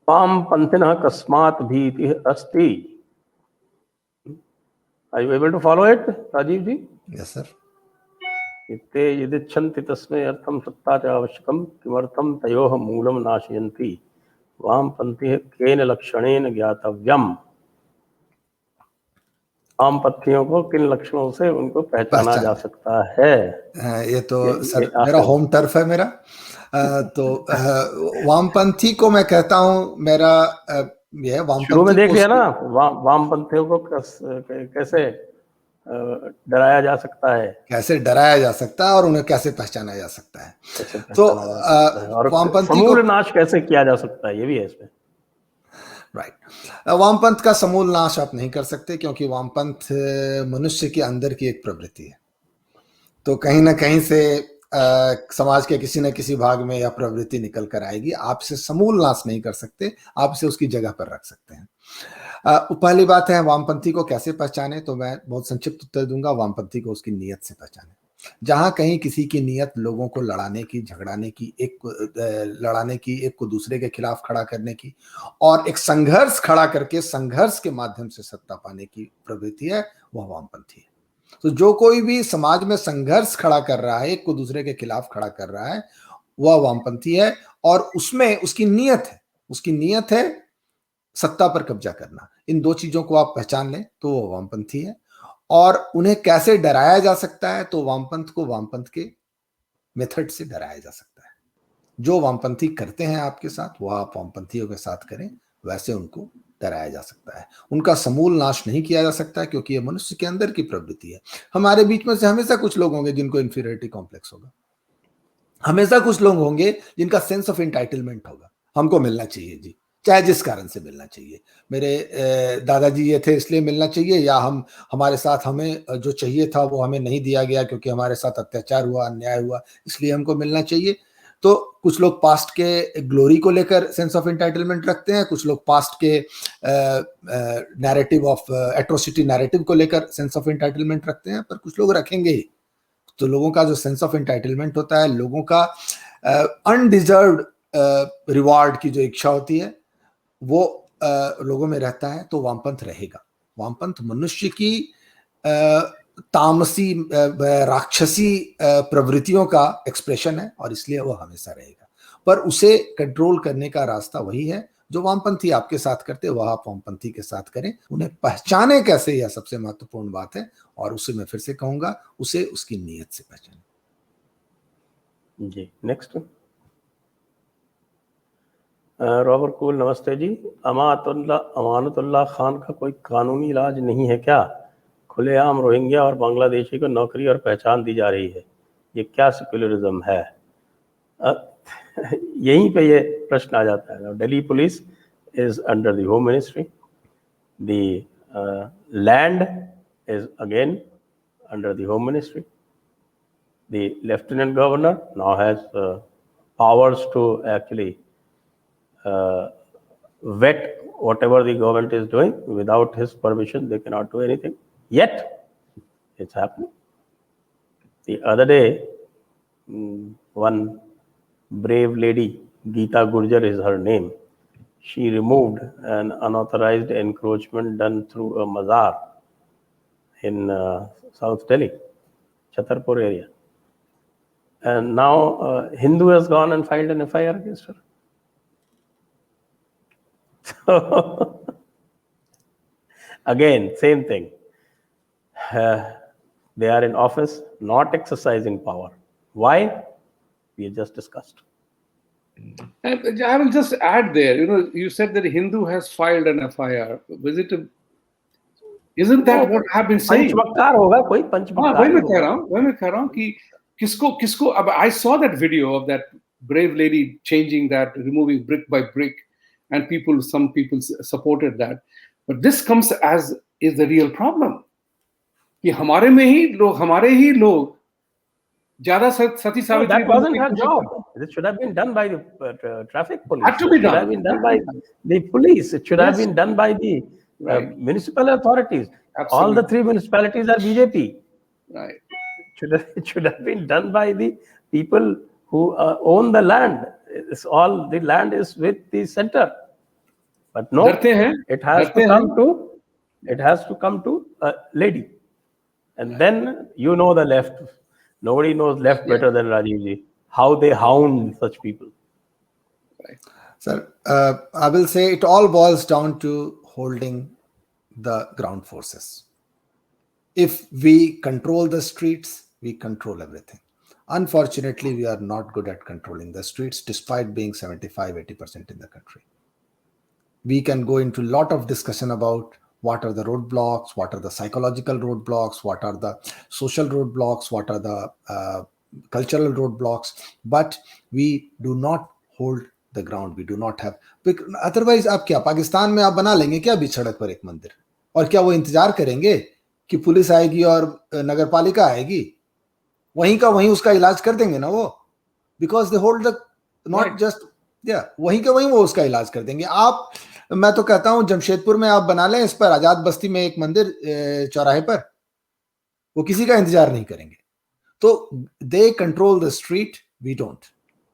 वामपन्थिनः कस्मात् भीतिः अस्ति? Are you able to follow it, Rajiv ji? Yes, sir. इत्ते यदिच्छन्ति तस्मै अर्थं सत्ता च आवश्यकं किमर्थं तयोः मूलं नाशयन्ति वामपन्थिः केन लक्षणेन ज्ञातव्यम? वामपंथियों को किन लक्षणों से उनको पहचाना जा सकता है? ये तो सर मेरा होम टर्फ है मेरा। तो वामपंथी को मैं कहता हूँ मेरा ये वामपंथी शुरू में देख लिया ना, वामपंथियों को कैसे डराया जा सकता है, कैसे डराया जा सकता है और उन्हें कैसे पहचाना जा सकता है। तो वामपंथी समूल नाश कैसे किया जा सकता है, ये भी है इसमें। राइट। वामपंथ का समूल नाश आप नहीं कर सकते क्योंकि वामपंथ मनुष्य के अंदर की एक प्रवृत्ति है। तो कहीं ना कहीं से समाज के किसी न किसी भाग में यह प्रवृत्ति निकल कर आएगी। आप इसे समूल नाश नहीं कर सकते, आप इसे उसकी जगह पर रख सकते हैं। पहली बात है वामपंथी को कैसे पहचाने, तो मैं बहुत संक्षिप्त उत्तर दूंगा। वामपंथी को उसकी नीयत से पहचाने। जहां कहीं किसी की नीयत लोगों को लड़ाने की, झगड़ाने की, एक को दूसरे के खिलाफ खड़ा करने की और एक संघर्ष खड़ा करके संघर्ष के माध्यम से सत्ता पाने की प्रवृत्ति है, वह वामपंथी है। तो जो कोई भी समाज में संघर्ष खड़ा कर रहा है, एक को दूसरे के खिलाफ खड़ा कर रहा है, वह वामपंथी है। और उसमें उसकी नीयत है सत्ता पर कब्जा करना। इन दो चीजों को आप पहचान लें तो वो वामपंथी है। और उन्हें कैसे डराया जा सकता है, तो वामपंथ को वामपंथ के मेथड से डराया जा सकता है। जो वामपंथी करते हैं आपके साथ, वो आप वामपंथियों के साथ करें, वैसे उनको डराया जा सकता है। उनका समूल नाश नहीं किया जा सकता है क्योंकि ये मनुष्य के अंदर की प्रवृत्ति है। हमारे बीच में से हमेशा कुछ लोग होंगे जिनको इंफीरियरिटी कॉम्प्लेक्स होगा, हमेशा कुछ लोग होंगे जिनका सेंस ऑफ एंटाइटलमेंट होगा। हमको मिलना चाहिए जी, चाहे जिस कारण से मिलना चाहिए। मेरे दादाजी ये थे इसलिए मिलना चाहिए, या हमारे साथ हमें जो चाहिए था वो हमें नहीं दिया गया क्योंकि हमारे साथ अत्याचार हुआ, अन्याय हुआ, इसलिए हमको मिलना चाहिए। तो कुछ लोग पास्ट के ग्लोरी को लेकर सेंस ऑफ एंटाइटलमेंट रखते हैं, कुछ लोग पास्ट के नैरेटिव ऑफ एट्रोसिटी नैरेटिव को लेकर सेंस ऑफ एंटाइटलमेंट रखते हैं, पर कुछ लोग रखेंगे ही। तो लोगों का जो सेंस ऑफ एंटाइटलमेंट होता है, लोगों का अनडिजर्व्ड रिवार्ड की जो इच्छा होती है, वो लोगों में रहता है, तो वामपंथ रहेगा। वामपंथ मनुष्य की तामसी राक्षसी प्रवृत्तियों का एक्सप्रेशन है और इसलिए वो हमेशा रहेगा। पर उसे कंट्रोल करने का रास्ता वही है जो वामपंथी आपके साथ करते, वह आप वामपंथी के साथ करें। उन्हें पहचाने कैसे, यह सबसे महत्वपूर्ण बात है। और उसे मैं फिर से कहूंगा, उसे उसकी नीयत से पहचाने। जी, नेक्स्ट। रॉबर्ट कूल, नमस्ते जी। अमानतुल्लाह खान का कोई कानूनी इलाज नहीं है क्या? खुलेआम रोहिंग्या और बांग्लादेशी को नौकरी और पहचान दी जा रही है, ये क्या सेक्युलरिज्म है? यहीं पे ये प्रश्न आ जाता है। Delhi police is under the home ministry, the land is again under the home ministry. The lieutenant governor now has powers to actually vet whatever the government is doing. Without his permission they cannot do anything, yet it's happening. The other day one brave lady, Geeta Gurjar is her name, she removed an unauthorized encroachment done through a mazar in South Delhi, Chhatarpur area. And now Hindu has gone and filed an FIR against her. So again, same thing. They are in office, not exercising power. Why? We just discussed. And I will just add there, you said that a Hindu has filed an FIR. Isn't that what I've been saying? पंचमक्कार होगा कोई, पंचमक्कार। वही मैं कह रहा हूँ कि किसको अब I saw that video of that brave lady changing that, removing brick by brick, and some people supported that. But this comes as is the real problem. कि हमारे ही लोग ज्यादा सती Savitri. That wasn't her job. This should have been done by the traffic police. Had to be done. It should have been done by the police. It should have been done by the municipal authorities. Absolutely. All the 3 municipalities are BJP. Right. It should have been done by the people who own the land. The land is with the center. But no, डरते हैं, it has डरते to हैं। come to a lady, and then you know the left. Nobody knows left better than Rajiv ji. How they hound such people. Sir, I will say it all boils down to holding the ground forces. If we control the streets, we control everything. Unfortunately, we are not good at controlling the streets despite being 75-80% in the country. We can go into a lot of discussion about what are the roadblocks, what are the psychological roadblocks, what are the social roadblocks, what are the cultural roadblocks, but we do not hold the ground. We do not have, otherwise आप क्या पाकिस्तान में आप बना लेंगे क्या बीच सड़क पर एक मंदिर, और क्या वो इंतजार करेंगे कि पुलिस आएगी और नगर पालिका आएगी, वहीं का वहीं उसका इलाज कर देंगे ना वो, because they hold the not just वहीं का वहीं वो उसका इलाज कर देंगे। आप, मैं तो कहता हूं जमशेदपुर में आप बना लें इस पर आजाद बस्ती में एक मंदिर चौराहे पर, वो किसी का इंतजार नहीं करेंगे। तो they control the street, we don't.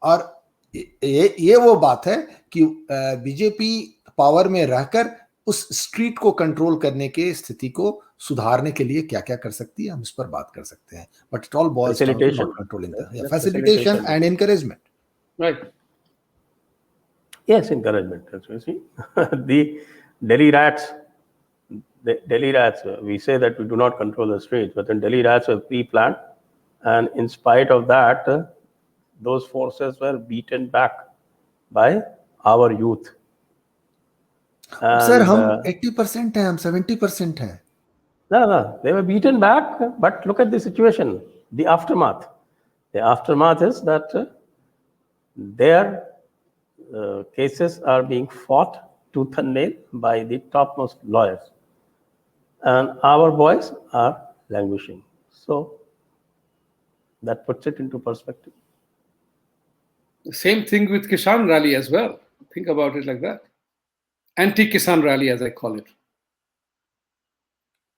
और ये वो बात है कि बीजेपी पावर में रहकर उस स्ट्रीट को कंट्रोल करने के स्थिति को सुधारने के लिए क्या क्या कर सकती है, हम इस पर बात कर सकते हैं। But it all boils down to not controlling the facilitation and encouragement. Right. Yes, encouragement. You see, the Delhi rats, we say that we do not control the streets, but then Delhi rats were pre-planned, and in spite of that, those forces were beaten back by our youth. Sir हम 80% हैं, हम 70% हैं। No, they were beaten back, but look at the situation, the aftermath. The aftermath is that their cases are being fought tooth and nail by the topmost lawyers, and our boys are languishing. So that puts it into perspective. The same thing with Kisan Rally as well. Think about it like that. Anti-Kisan Rally, as I call it.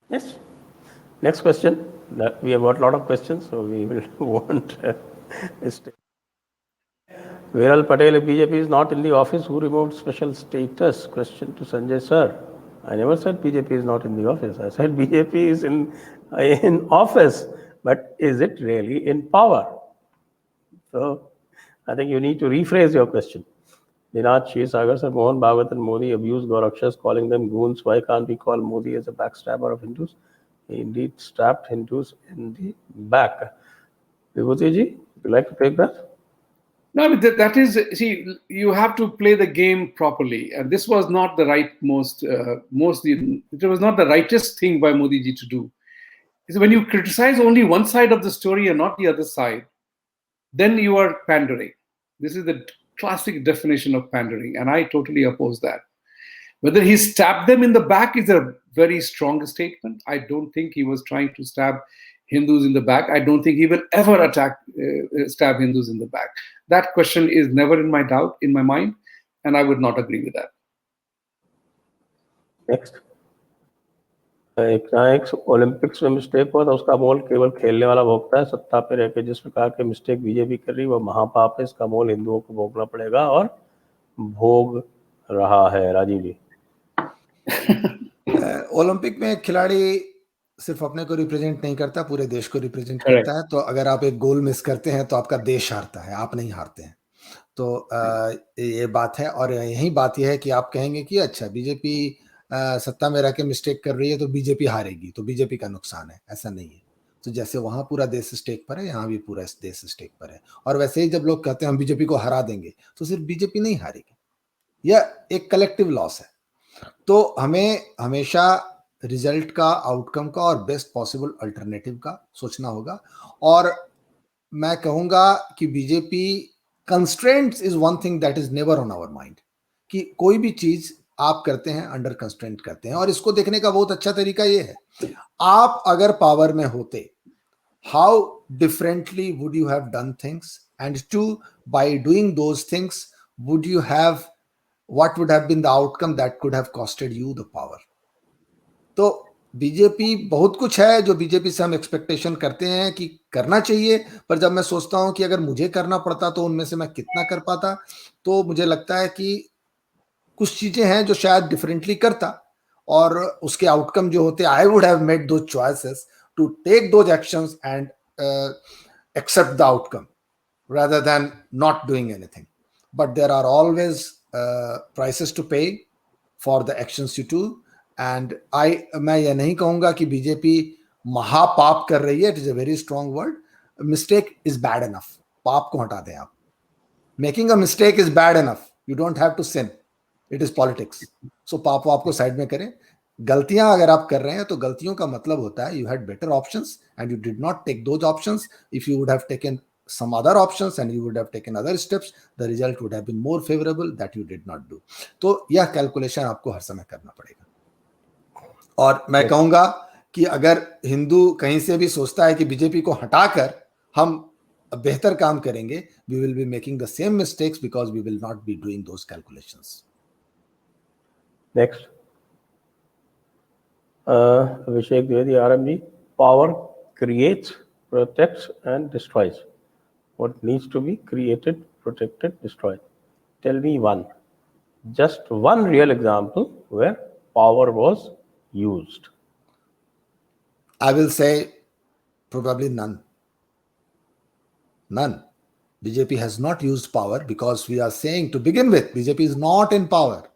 Yes. Next question. We have got a lot of questions, so we will want Viral Patel, if BJP is not in the office, who removed special status? Question to Sanjay sir. I never said BJP is not in the office. I said BJP is in office, but is it really in power? So I think you need to rephrase your question. Ninad Shirsagar sir, Mohan Bhagwat and Modi abused Gorakshas, calling them goons. Why can't we call Modi as a backstabber of Hindus? He indeed stabbed Hindus in the back. Vibhuti ji, would you like to take that? No, but that is, see, you have to play the game properly. And this was not the right it was not the rightest thing by Modi ji to do. Because when you criticize only one side of the story and not the other side, then you are pandering. This is the classic definition of pandering, and I totally oppose that. Whether he stabbed them in the back is a very strong statement. I don't think he was trying to stab Hindus in the back. I don't think he will ever stab Hindus in the back. That question is never in my mind, and I would not agree with that. Next. एक Olympics में mistake हुआ था, उसका मोल केवल खेलने वाला भोगता है। सत्ता पे रहकर जिस प्रकार के मिस्टेक बीजेपी कर रही है वो महापाप है, इसका मोल हिंदुओं को भोगना पड़ेगा और भोग रहा है। राजीव जी। ओलंपिक में खिलाड़ी सिर्फ अपने को रिप्रेजेंट नहीं करता, पूरे देश को रिप्रेजेंट करता है। तो अगर आप एक गोल मिस करते हैं तो आपका देश हारता है, आप नहीं हारते हैं। तो ये बात है। और यही बात यह है कि आप कहेंगे कि अच्छा बीजेपी सत्ता में रह के मिस्टेक कर रही है तो बीजेपी हारेगी, तो बीजेपी का नुकसान है। ऐसा नहीं है। तो जैसे वहां पूरा देश स्टेक पर है, यहाँ भी पूरा देश स्टेक पर है। और वैसे ही जब लोग कहते हैं हम बीजेपी को हरा देंगे, तो सिर्फ बीजेपी नहीं हारेगी, यह एक कलेक्टिव लॉस है। तो हमें हमेशा रिजल्ट का, आउटकम का और बेस्ट पॉसिबल अल्टरनेटिव का सोचना होगा। और मैं कहूंगा कि BJP constraints is one thing that is never on our mind, कि कोई भी चीज आप करते हैं अंडर कंस्ट्रेंट करते हैं। और इसको देखने का बहुत अच्छा तरीका ये है, आप अगर पावर में होते, how differently would you have done things, and to by doing those things would you have, what would have been the outcome that could have costed you the power. तो बीजेपी बहुत कुछ है जो BJP से हम expectation करते हैं कि करना चाहिए, पर जब मैं सोचता हूं कि अगर मुझे करना पड़ता तो उनमें से मैं कितना कर पाता, तो मुझे लगता है कि कुछ चीजें हैं जो शायद डिफरेंटली करता, और उसके आउटकम जो होते, I would have made those choices to take those actions and accept the outcome rather than not doing anything. But there are always prices to pay for the actions you do. And मैं ये नहीं कहूंगा कि BJP महापाप कर रही है, it is a very strong word. Mistake is bad enough. पाप को हटा दें आप. Making a mistake is bad enough. You don't have to sin. It is politics. So पाप आपको साइड में करें. गलतियां अगर आप कर रहे हैं तो गलतियों का मतलब होता है you had better options and you did not take those options. If you would have taken some other options and you would have taken other steps, the result would have been more favorable that you did not do. तो यह calculation आपको हर समय करना पड़ेगा. और मैं कहूंगा कि अगर हिंदू कहीं से भी सोचता है कि बीजेपी को हटाकर हम बेहतर काम करेंगे, we will be making the same mistakes because we will not be doing those calculations. Next. Abhishek Dwivedi, RMG. Power creates, protects, and destroys. What needs to be created, protected, destroyed? Tell me one. Just one real example where power was used. I will say probably none. None. BJP has not used power because we are saying to begin with, BJP is not in power.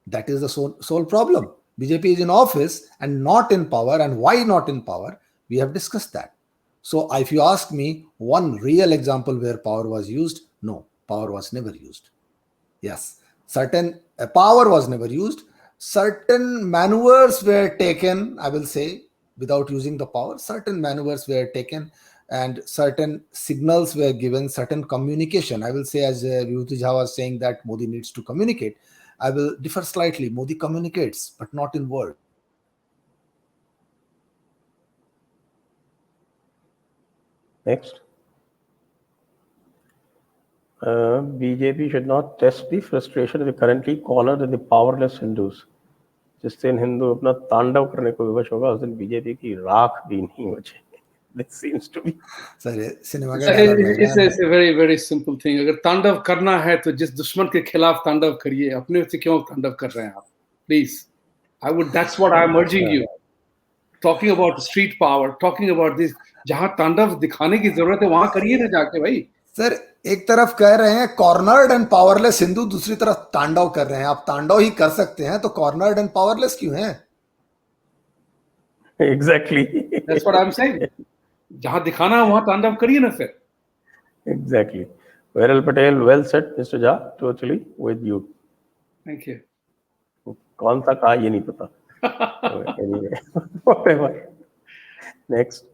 That is the sole problem. BJP is in office and not in power. And why not in power? We have discussed that. So if you ask me one real example where power was used, no, power was never used. Yes, certain power was never used. Certain maneuvers were taken, I will say, without using the power. Certain maneuvers were taken and certain signals were given, certain communication. I will say, as Vibhuti Jha was saying that Modi needs to communicate. I will differ slightly. Modi communicates, but not in words. Next. BJP should not test the frustration of the currently cornered and the powerless Hindus. जिस दिन हिंदू अपना तांडव करने को विवश होगा उस दिन बीजेपी की राख भी नहीं बचे. This seems to be. Sir, cinema it's a very very simple thing. अगर तांडव करना है तो जिस दुश्मन के खिलाफ तांडव करिए, अपने से क्यों तांडव कर रहे हैं आप? Please, that's what I'm urging you. Talking about street power, talking about this, जहां तांडव दिखाने की जरूरत है वहां करिए ना जाके भाई. सर एक तरफ कह रहे हैं कॉर्नर्ड एंड पावरलेस हिंदू, दूसरी तरफ तांडव कर रहे हैं. आप तांडव ही कर सकते हैं तो कॉर्नर्ड एंड पावरलेस क्यों हैं? Exactly. That's what I'm saying. जहां दिखाना है वहां तांडव करिए ना फिर. Exactly. Viral Patel, well said, Mr. Jha. Totally with you. Thank you. कौन सा कहा ये नहीं पता. Anyway, whatever. Next.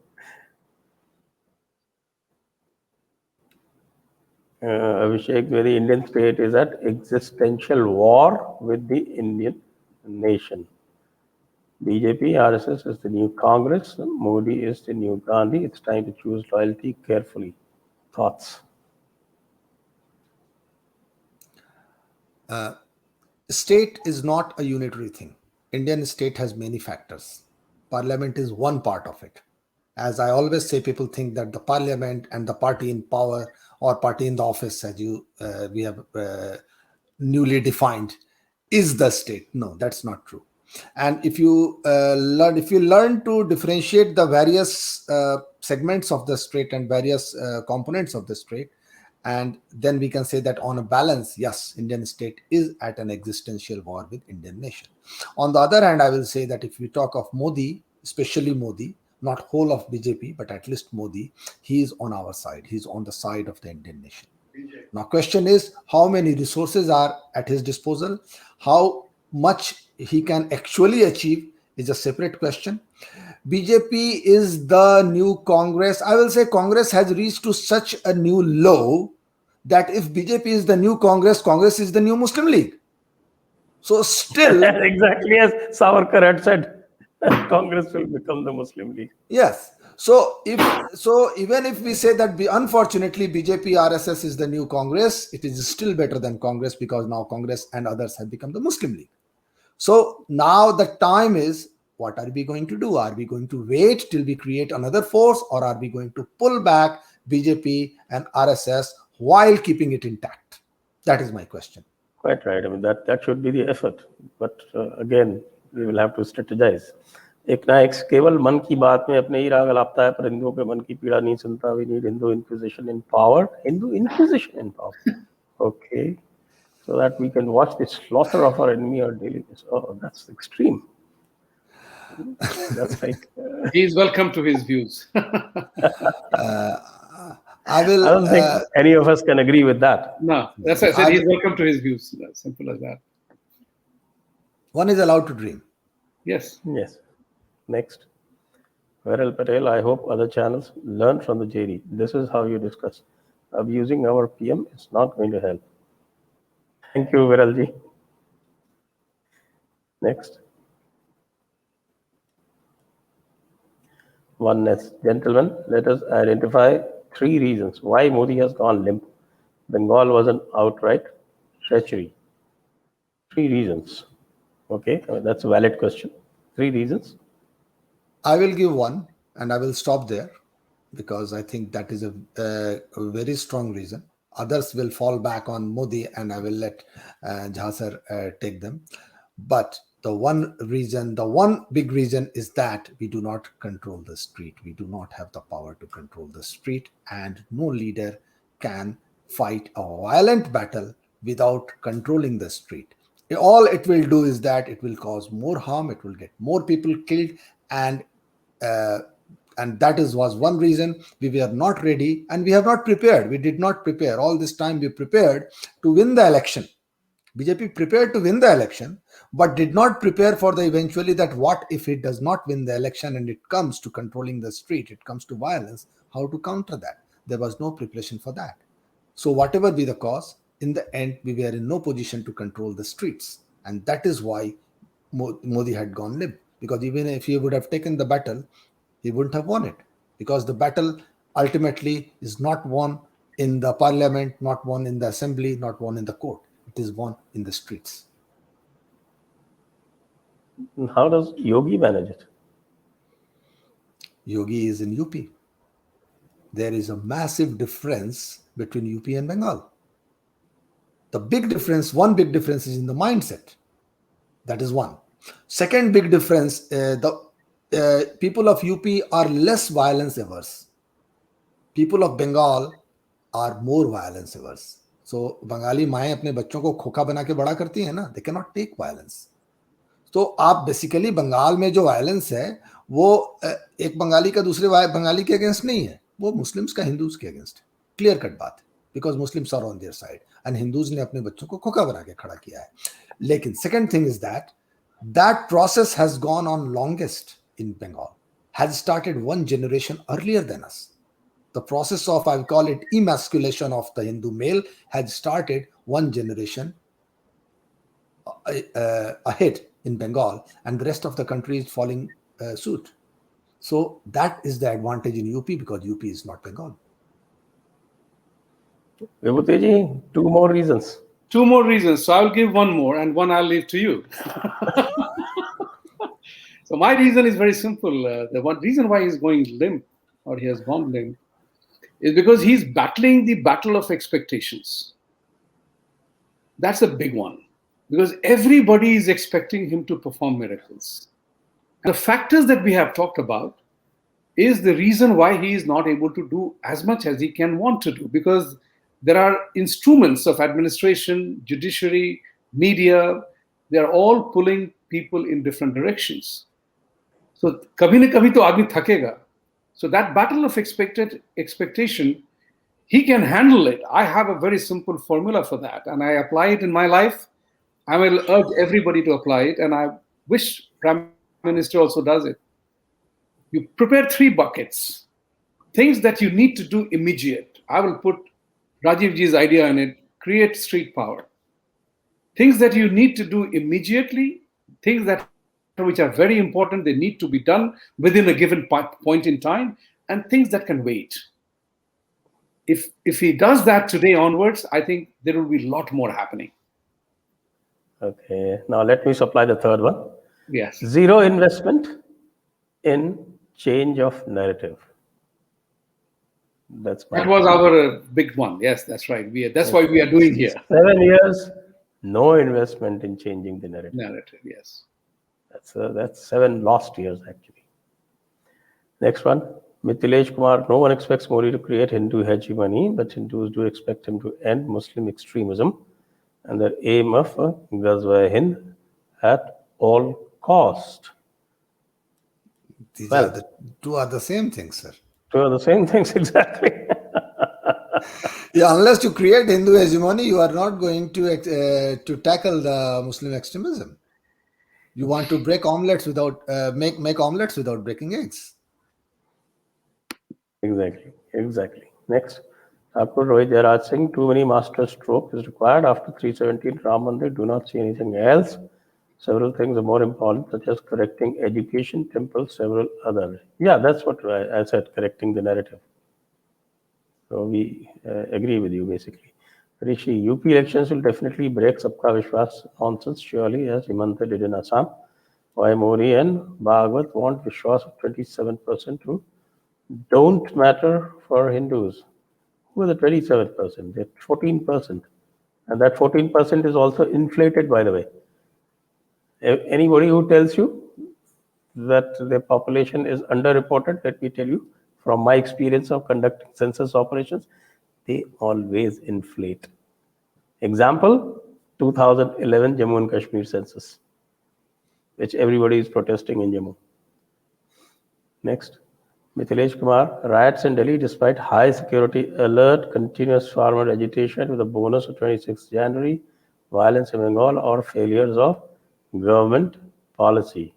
Abhishek, the Indian state is at existential war with the Indian nation. BJP, RSS is the new Congress. Modi is the new Gandhi. It's time to choose loyalty carefully. Thoughts? State is not a unitary thing. Indian state has many factors. Parliament is one part of it. As I always say, people think that the parliament and the party in power or party in the office, as we have newly defined, is the state. No, that's not true. And if you learn to differentiate the various segments of the state and various components of the state, and then we can say that on a balance, yes, Indian state is at an existential war with Indian nation. On the other hand, I will say that if we talk of Modi, especially Modi, not whole of BJP, but at least Modi, he is on our side. He's on the side of the Indian nation. Now, question is, how many resources are at his disposal? How much he can actually achieve is a separate question. BJP is the new Congress. I will say Congress has reached to such a new low that if BJP is the new Congress, Congress is the new Muslim League. So still... Exactly as Savarkar had said, Congress will become the Muslim League. Yes. So even if we say that unfortunately BJP RSS is the new Congress, it is still better than Congress because now Congress and others have become the Muslim League. So now the time is, what are we going to do? Are we going to wait till we create another force, or are we going to pull back BJP and RSS while keeping it intact? That is my question. Quite right. I mean, that should be the effort. But again, we will have to strategize. एक ना एक केवल मन की बात में अपने ही राग अलापता है, पर हिंदुओं के मन की पीड़ा नहीं सुनता. We need Hindu Inquisition in power. Hindu Inquisition in power. Okay. So that we can watch the slaughter of our enemy on daily basis. Oh, that's extreme. That's like... He is welcome to his views. I will. I don't think any of us can agree with that. No, that's why I said he's welcome to his views. Simple as that. One is allowed to dream. Yes. Yes. Next. Viral Patel, I hope other channels learn from the JD. This is how you discuss. Abusing our PM is not going to help. Thank you, Viralji. Next. Oneness. Gentlemen, let us identify 3 reasons why Modi has gone limp. Bengal was an outright treachery. 3 reasons. Okay, that's a valid question. 3 reasons. I will give one, and I will stop there because I think that is a very strong reason. Others will fall back on Modi, and I will let Jha sir take them. But the one big reason is that we do not control the street. We do not have the power to control the street, and no leader can fight a violent battle without controlling the street. All it will do is that it will cause more harm. It will get more people killed, and that was one reason we were not ready, and we have not prepared. We did not prepare. All this time we prepared to win the election. BJP prepared to win the election, but did not prepare for the eventually that what if it does not win the election and it comes to controlling the street, it comes to violence, how to counter that. There was no preparation for that. So whatever be the cause, in the end, we were in no position to control the streets. And that is why Modi had gone limp. Because even if he would have taken the battle, he wouldn't have won it. Because the battle ultimately is not won in the parliament, not won in the assembly, not won in the court. It is won in the streets. How does Yogi manage it? Yogi is in UP. There is a massive difference between UP and Bengal. One big difference is in the mindset. That is one. Second big difference, the people of UP are less violence averse. People of Bengal are more violence averse. So Bengali माएं अपने बच्चों को खोखा बना के बड़ा करती हैं ना, they cannot take violence. तो आप बेसिकली बंगाल में जो वायलेंस है वो एक बंगाली का दूसरे बंगाली के अगेंस्ट नहीं है, वो मुस्लिम्स का हिंदूज के अगेंस्ट. क्लियर कट बात है, because Muslims are on their side and Hindus ने अपने बच्चों को खोखा बना के खड़ा किया है. लेकिन second thing is that process has gone on longest in Bengal, has started one generation earlier than us. The process of, I call it, emasculation of the Hindu male had started one generation ahead in Bengal, and the rest of the country is following suit. So that is the advantage in UP, because UP is not Bengal. Vibhuti, 2 more reasons. 2 more reasons. So I'll give one more, and one I'll leave to you. So my reason is very simple. The one reason why he's going limp, or he has gone limp, is because he's battling the battle of expectations. That's a big one, because everybody is expecting him to perform miracles. And the factors that we have talked about is the reason why he is not able to do as much as he can want to do, because there are instruments of administration, judiciary, media, they are all pulling people in different directions. So kabhi na kabhi to aadmi thakega. So that battle of expectation, he can handle it. I have a very simple formula for that, and I apply it in my life. I will urge everybody to apply it, and I wish Prime Minister also does it. You prepare 3 buckets. Things that you need to do immediate. I will put Rajiv Ji's idea in it, create street power. Things that you need to do immediately, things that which are very important, they need to be done within a given point in time, and things that can wait. If he does that today onwards, I think there will be a lot more happening. Okay, now let me supply the third one. Yes. 0 investment in change of narrative. That was our big one. Yes, that's right. That's why we are doing here. 7 years, No investment in changing the narrative. Narrative, yes. That's 7 lost years actually. Next one, Mithilesh Kumar. No one expects Modi to create Hindu hegemony, but Hindus do expect him to end Muslim extremism and their aim of Ghazwa-e-Hind at all cost. These Well, are the two are the same things, sir. Two are the same things exactly. Yeah, unless you create Hindu hegemony, you are not going to tackle the Muslim extremism. You want to break omelets without make omelets without breaking eggs. Exactly. Next, Thakur Rohit Jairaj Singh. Too many master stroke is required after 317 Ram Mandir. Do not see anything else. Several things are more important, such as correcting education, temples, several others. Yeah, that's what I said, correcting the narrative. So we agree with you basically. Rishi, UP elections will definitely break Sabka Vishwas nonsense, surely, as Himanta did in Assam. Why Modi and Bhagwat want Vishwas of 27% to don't matter for Hindus. Who are the 27%? They're 14%. And that 14% is also inflated, by the way. Anybody who tells you that the population is underreported, let me tell you, from my experience of conducting census operations, they always inflate. Example, 2011 Jammu and Kashmir census, which everybody is protesting in Jammu. Next, Mithilesh Kumar. Riots in Delhi despite high security alert, continuous farmer agitation with a bonus of 26 January, violence in Bengal, or failures of government policy.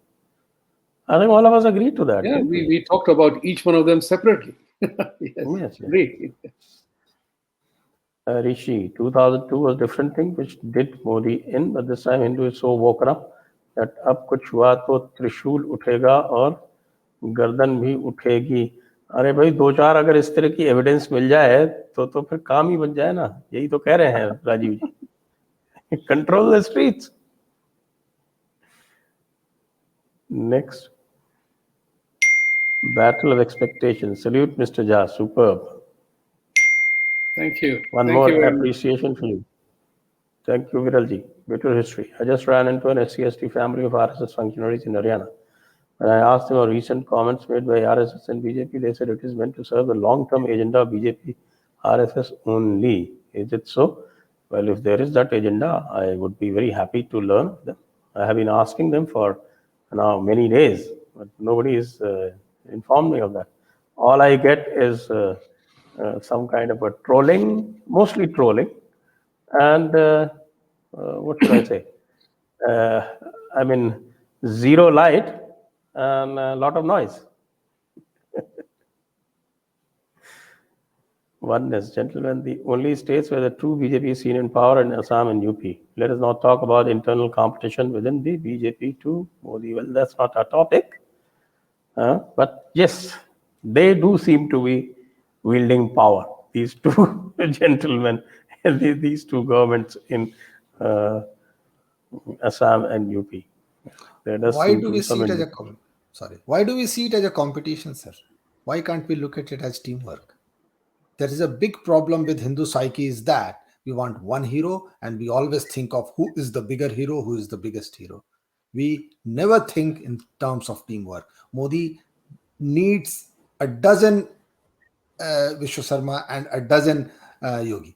I think all of us agree to that. Yeah, didn't we talked about each one of them separately. Yes. Agree. Rishi, 2002 was different thing which did Modi in, but this time Hindu is so woken up that अब कुछ हुआ तो त्रिशूल उठेगा और गर्दन भी उठेगी. अरे भाई 2-4 अगर इस तरह की एविडेंस मिल जाए तो फिर काम ही बन जाए ना. यही तो कह रहे हैं राजीव जी. Control the streets. Next, battle of expectations. Salute Mr. Jha, superb. Thank you. One Thank more you very much. appreciation for you. Thank you, Viralji. Beautiful history. I just ran into an SC/ST family of RSS functionaries in Haryana. When I asked them about recent comments made by RSS and BJP, they said it is meant to serve the long-term agenda of BJP, RSS only. Is it so? Well, if there is that agenda, I would be very happy to learn of them. I have been asking them for now many days, but nobody has informed me of that. All I get is some kind of a trolling, mostly trolling, and what should I say? I mean, zero light and a lot of noise. Oneness, gentlemen, the only states where the true BJP is seen in power in Assam and UP. Let us not talk about internal competition within the BJP to Modi. Well, that's not our topic. But yes, they do seem to be wielding power. These two gentlemen, these two governments in Assam and UP. Why do we see it as a Why do we see it as a competition, sir? Why can't we look at it as teamwork? There is a big problem with Hindu psyche is that we want one hero and we always think of who is the bigger hero, who is the biggest hero. We never think in terms of teamwork. Modi needs a dozen Vishwa Sharma and a dozen Yogi.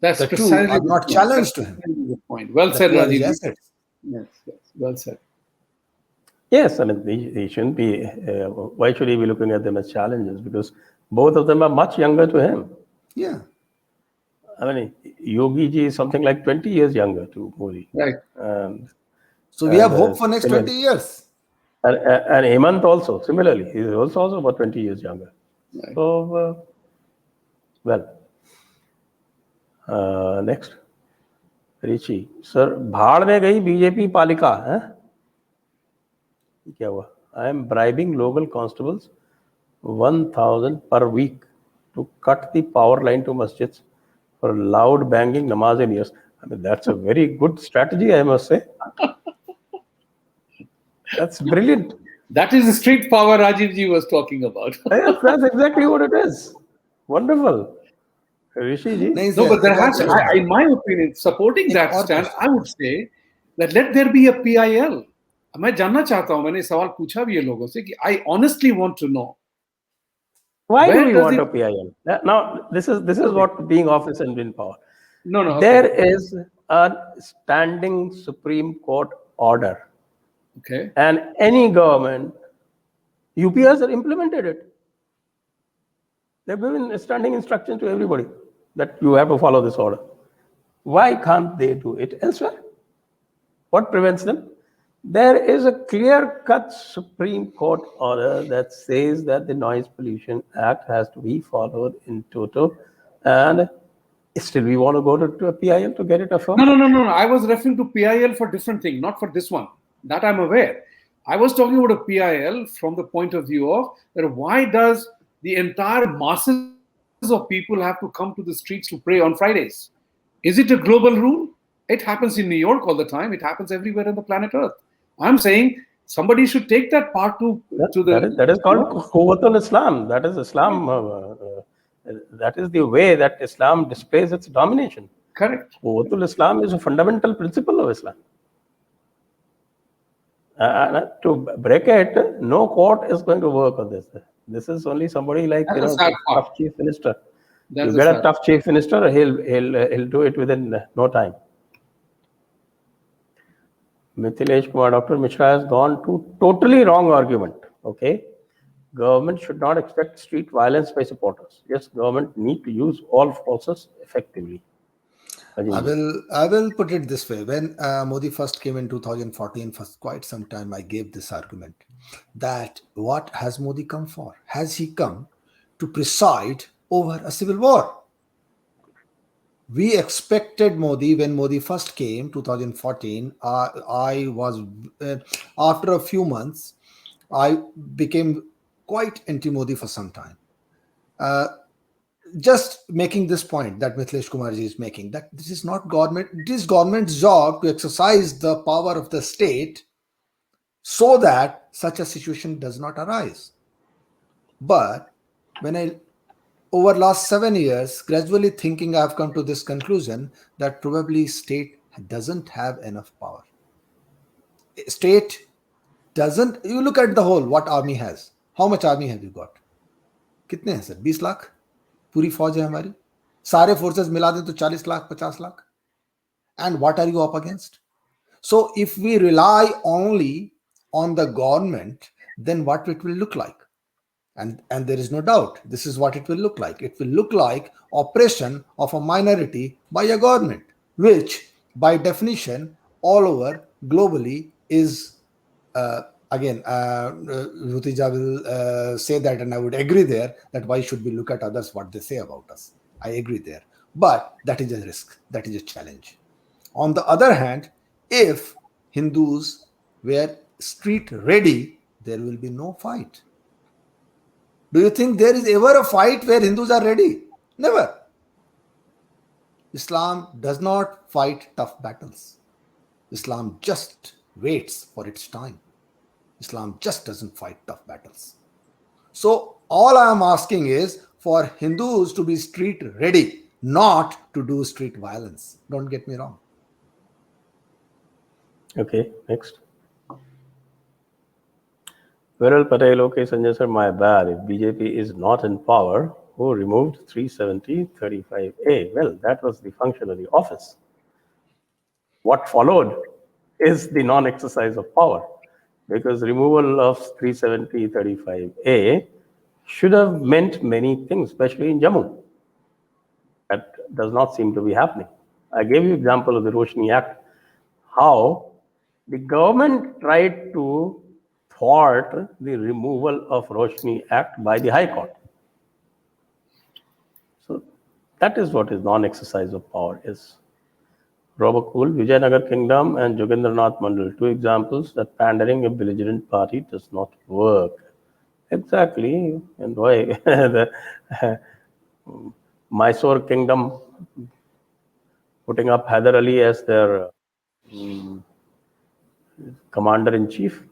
That's The two precisely are the not point. challenged to That's him. precisely the point. Well The said, two are his Rajiv. assets. Yes, well said. Yes, I mean, he shouldn't be. Why should he be looking at them as challenges? Because both of them are much younger to him. Yeah. I mean, Yogi ji is something like 20 years younger to Modi. Right. So we have hope for next 20 years. And Hemant also, similarly, he is also about 20 years younger. Right. So, next. Rishi, sir, भाड़ में गई BJP पालिका है? क्या हुआ? I am bribing local constables 1,000 per week to cut the power line to masjids for loud banging namaz in ears. I mean, that's a very good strategy, I must say. That's brilliant. That is the street power Rajiv ji was talking about. Yes, that's exactly what it is. Wonderful. Rishi ji, नहीं No, sir, but there एक और has to, question है। in my opinion, supporting एक that और stand, question। I would say that let there be a PIL. मैं जानना चाहता हूं, मैंने सवाल पूछा भी है लोगों से कि I honestly want to know why do where we does want it. a PIL? Now, this is Okay. what being office and in power. No, no, There okay. is a standing Supreme Court order, Okay. and any government, UPS have implemented it. They've given standing instructions to everybody that you have to follow this order. Why can't they do it elsewhere? What prevents them? There is a clear-cut Supreme Court order that says that the Noise Pollution Act has to be followed in toto, and still we want to go to a PIL to get it affirmed? No. I was referring to PIL for different thing, not for this one. That I'm aware. I was talking about a PIL from the point of view of that why does the entire masses of people have to come to the streets to pray on Fridays? Is it a global rule? It happens in New York all the time. It happens everywhere on the planet Earth. I'm saying somebody should take that part to the. That is called Quwwatul Islam. That is Islam. That is the way that Islam displays its domination. Correct. Quwwatul Islam is a fundamental principle of Islam. To break it, no court is going to work on this. This is only somebody like That's a sad part. tough chief minister. That's You a get a sad tough chief minister, he'll do it within no time. Mithilesh Kumar, Dr. Mishra has gone to totally wrong argument. Okay, government should not expect street violence by supporters. Yes, government need to use all forces effectively. I will put it this way. When Modi first came in 2014, for quite some time, I gave this argument that what has Modi come for? Has he come to preside over a civil war? We expected Modi when Modi first came, 2014. I was, after a few months, I became quite anti-Modi for some time. Just making this point that Mithilesh Kumarji is making, that this is not government, it is government's job to exercise the power of the state so that such a situation does not arise. But when I, over last 7 years, gradually thinking, I've come to this conclusion that probably state doesn't have enough power. State doesn't, you look at the whole, what army has. How much army have you got? कितने हैं sir? 20 lakh पूरी फौज है हमारी. सारे forces मिला दें तो 40 lakh 50 lakh. And what are you up against? So if we rely only on the government, then what it will look like? And there is no doubt, this is what it will look like. It will look like oppression of a minority by a government, which by definition all over globally is, again, Rutija will say that, and I would agree there, that why should we look at others, what they say about us? I agree there. But that is a risk, that is a challenge. On the other hand, if Hindus were street ready, there will be no fight. Do you think there is ever a fight where Hindus are ready? Never. Islam does not fight tough battles. Islam just waits for its time. Islam just doesn't fight tough battles. So all I am asking is for Hindus to be street ready, not to do street violence. Don't get me wrong. Okay, next. Viral Patel, okay, Sanjay sir, my bad. If BJP is not in power, who removed 370-35A? Well, that was the function of the office. What followed is the non-exercise of power, because removal of 370-35A should have meant many things, especially in Jammu. That does not seem to be happening. I gave you example of the Roshni Act, how the government tried to thwart the removal of Roshni Act by the High Court. So that is what is non-exercise of power is. Robert Cool, Vijayanagar Kingdom and Jogendranath Mandal, two examples that pandering a belligerent party does not work. Exactly, and why? The Mysore Kingdom putting up Hyder Ali as their commander-in-chief,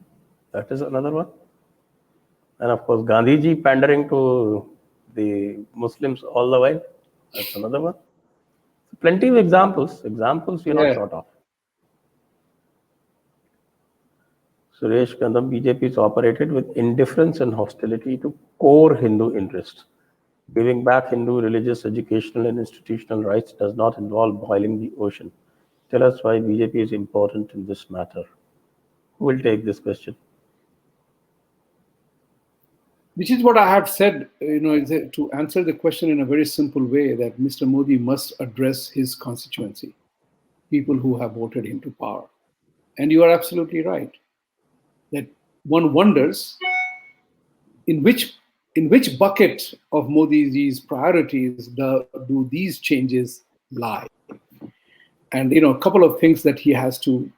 that is another one. And of course, Gandhiji pandering to the Muslims all the while. That's another one. Plenty of examples we are not Yeah. short of. Suresh Kandam, BJP is operated with indifference and hostility to core Hindu interests. Giving back Hindu religious, educational, and institutional rights does not involve boiling the ocean. Tell us why BJP is important in this matter. Who will take this question? Which is what I have said, to answer the question in a very simple way, that Mr. Modi must address his constituency, people who have voted him to power. And you are absolutely right that one wonders in which bucket of Modi's priorities do these changes lie. And a couple of things that he has to,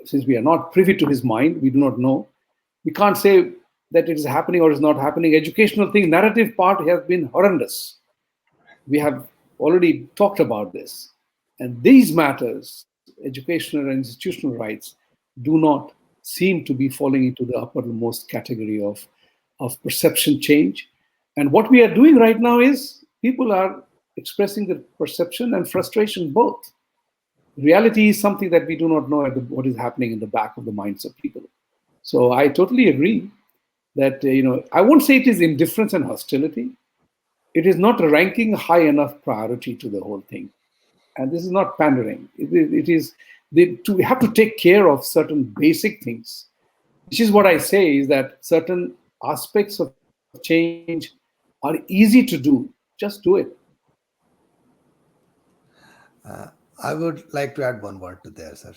since we are not privy to his mind, we do not know. We can't say that it is happening or is not happening. Educational thing, narrative part has been horrendous. We have already talked about this. And these matters, educational and institutional rights, do not seem to be falling into the uppermost category of perception change. And what we are doing right now is people are expressing the perception and frustration both. Reality is something that we do not know what is happening in the back of the minds of people. So I totally agree that, I won't say it is indifference and hostility. It is not ranking high enough priority to the whole thing. And this is not pandering. It is we have to take care of certain basic things, which is what I say is that certain aspects of change are easy to do. Just do it. I would like to add one word to there, sir.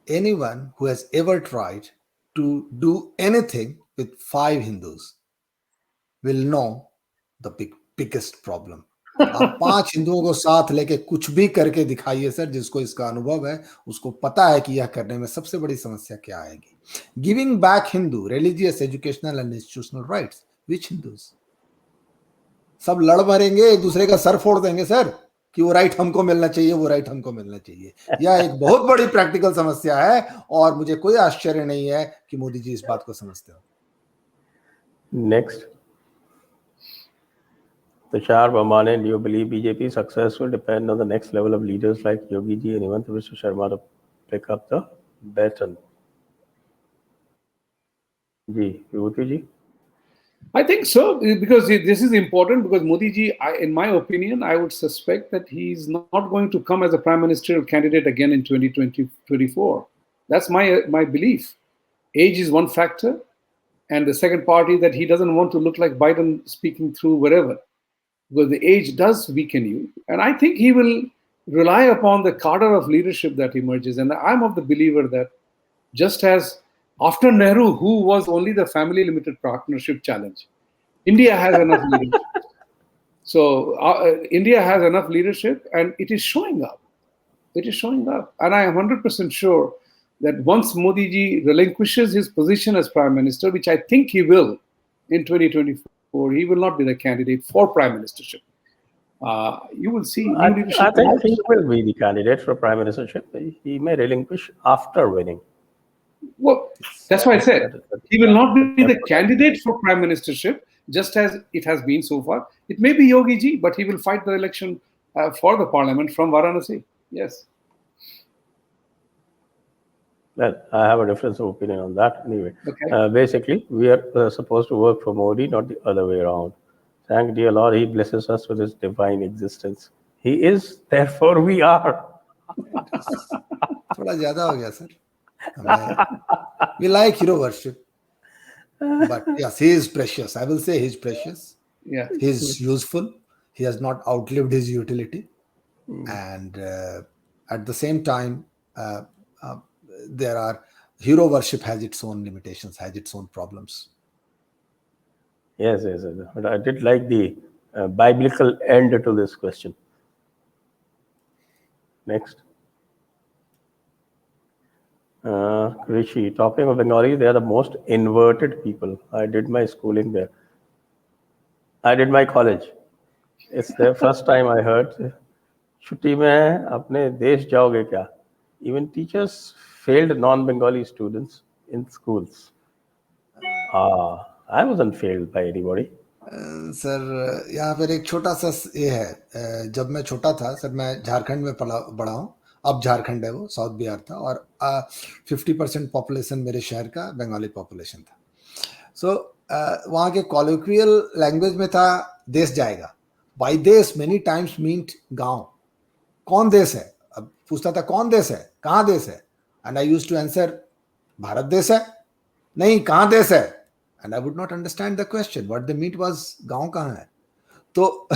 Anyone who has ever tried to do anything with 5 Hindus will know the biggest problem. आप 5 हिंदुओं को साथ लेके कुछ भी करके दिखाइए sir, जिसको इसका अनुभव है उसको पता है कि यह करने में सबसे बड़ी समस्या क्या आएगी. Giving back Hindu religious, educational and institutional rights, which Hindus? सब लड़ मरेंगे, एक दूसरे का सर फोड़ देंगे सर कि वो राइट हमको मिलना चाहिए, वो राइट हमको मिलना चाहिए. यह एक बहुत बड़ी प्रैक्टिकल समस्या है और मुझे कोई आश्चर्य नहीं है कि मोदी जी इस बात को समझते हो. Next, Tushar Bhamane, do you believe BJP's success will depend on the next level of leaders like Yogi Ji and Himanta Biswa Sharma to pick up the baton? Ji, Vibhuti Ji? I think so, because this is important, because Modi ji, in my opinion, I would suspect that he's not going to come as a prime ministerial candidate again in 2024. That's my belief. Age is one factor, and the second part is that he doesn't want to look like Biden speaking through wherever, because the age does weaken you. And I think he will rely upon the cadre of leadership that emerges. And I'm of the believer that just as after Nehru, who was only the family limited partnership challenge, India has enough leadership. So India has enough leadership, and it is showing up. It is showing up. And I am 100% sure that once Modi ji relinquishes his position as prime minister, which I think he will in 2024, he will not be the candidate for prime ministership. You will see new leadership. I think he will be the candidate for prime ministership. He may relinquish after winning. Well, that's why I said he will not be the candidate for prime ministership, just as it has been so far. It may be Yogi ji, but he will fight the election for the parliament from Varanasi. Yes. Well, I have a difference of opinion on that anyway. Okay. Basically, we are supposed to work for Modi, not the other way around. Thank dear Lord, he blesses us with his divine existence. He is, therefore we are. थोड़ा ज्यादा हो गया sir. We like hero worship, but yes, he is precious. I will say he's precious. Yeah. He's useful. He has not outlived his utility, and at the same time, there are hero worship has its own limitations, has its own problems. Yes. But I did like the biblical end to this question. Next. Rishi, talking of Bengali, they are the most inverted people. I did my schooling there. I did my college. It's the first time I heard, छुट्टी में अपने देश जाओगे क्या? Even teachers failed non-Bengali students in schools. I wasn't failed by anybody. Sir यहाँ पर एक छोटा सा ये है, जब मैं छोटा था सर, मैं झारखंड में बड़ा हूँ। अब झारखंड है, वो साउथ बिहार था, और 50% पॉपुलेशन मेरे शहर का बंगाली पॉपुलेशन था। सो वहाँ के कॉलोक्वियल लैंग्वेज में था देश जाएगा। बाई देश मेनी टाइम्स मीन्ट गांव। कौन देश है? अब पूछता था कौन देश है, कहाँ देश है, and I used to answer Bharat देश है। नहीं, कहाँ देश है? And I would not understand the question, what the meet was गांव कहाँ है। तो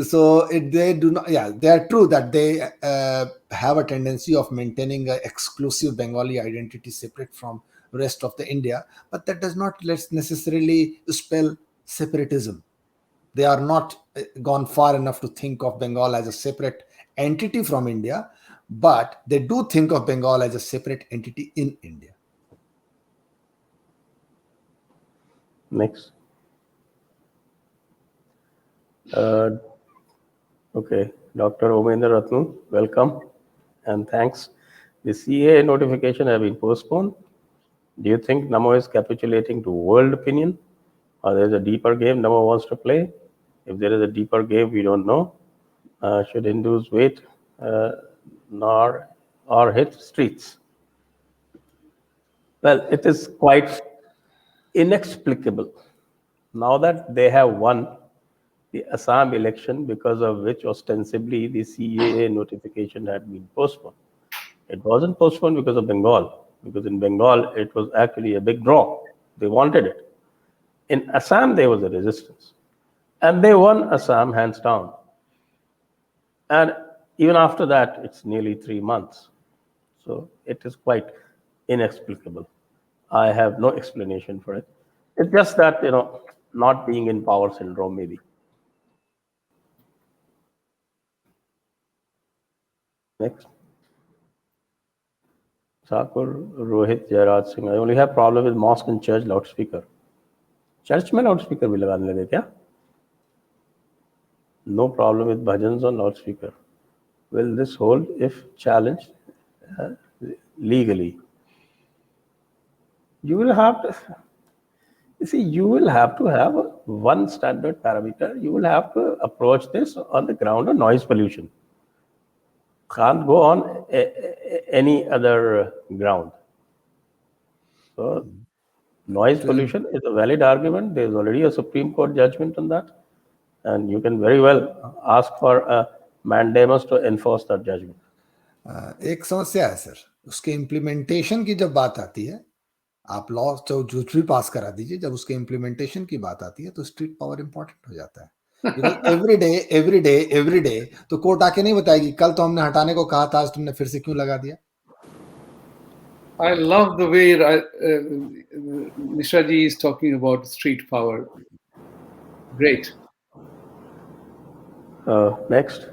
so they do not, yeah, they are true that they have a tendency of maintaining a exclusive Bengali identity separate from rest of the India, but that does not let's necessarily spell separatism. They are not gone far enough to think of Bengal as a separate entity from India, but they do think of Bengal as a separate entity in India. Next. Okay, Dr. Omendra Ratnu, welcome and thanks. The CAA notification have been postponed. Do you think Namo is capitulating to world opinion, or there is a deeper game Namo wants to play? If there is a deeper game, we don't know. Should Hindus wait or hit streets? Well, it is quite inexplicable. Now that they have won the Assam election, because of which ostensibly the CAA notification had been postponed. It wasn't postponed because of Bengal, because in Bengal it was actually a big draw. They wanted it. In Assam, there was a resistance. And they won Assam hands down. And even after that, it's nearly 3 months. So it is quite inexplicable. I have no explanation for it. It's just that, not being in power syndrome, maybe. Next. Thakur Rohit Jairaj Singh. I only have problem with mosque and church loudspeaker. Church में loudspeaker भी लगाने लगे क्या? No problem with bhajans on loudspeaker. Will this hold if challenged legally? You will have to, you will have to have one standard parameter. You will have to approach this on the ground of noise pollution. Can't go on any other ground. So noise pollution is a valid argument. There is already a Supreme Court judgment on that. And you can very well ask for a mandamus to enforce that judgment. एक समस्या है sir, उसके implementation की जब बात आती है, आप लॉ जो भी पास करा दीजिए, जब उसके इम्प्लीमेंटेशन की बात आती है तो स्ट्रीट पावर इंपॉर्टेंट हो जाता है। एवरी डे तो कोर्ट आके नहीं बताएगी कल तो हमने हटाने को कहा था, आज तुमने फिर से क्यों लगा दिया। I love the way Mishra ji is talking about street power. Great. Next.